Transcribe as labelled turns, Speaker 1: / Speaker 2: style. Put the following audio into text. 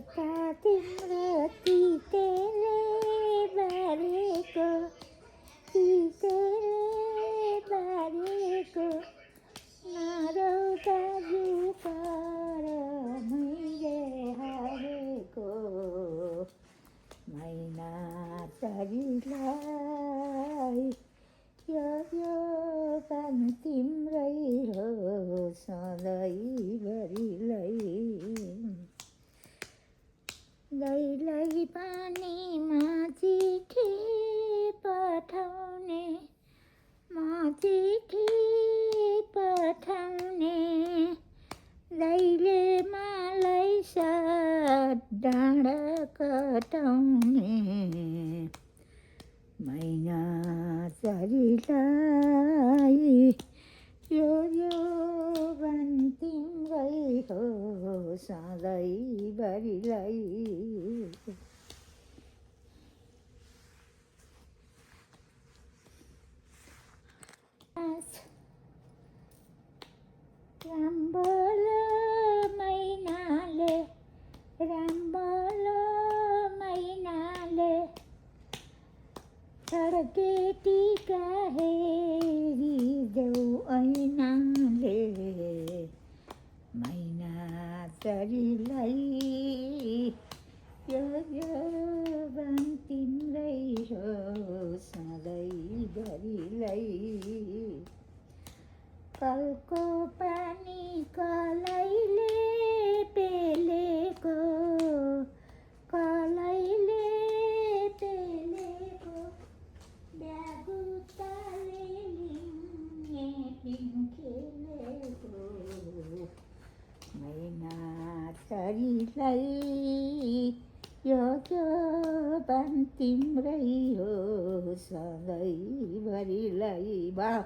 Speaker 1: यता तिम्रो तितेले बारेको नरौ दाजु पर मैले हारेको मैना चरीलाई यो पान तिम्रै हो सधैँभरिलाई दैलाई पानीमा चिठी पठाउने म चिठी पठाउने दैले मलाई साथ डाँडा कटाउने मैना चरीलाई यो बान तिम्रै हो सधैँभरिलाई राम्बोलो मैनाले छड्केटीका हेरी देऊ ऐनाले मैना चरीलाई यो बान तिम्रै हो सधैँभरिलाई कलको पानी कलैले पेलेको ब्यागुताले लिङ्गे पिङ्खेलेको मैना चरीलाई यो बान तिम्रै हो सधैँभरिलाई। वाह।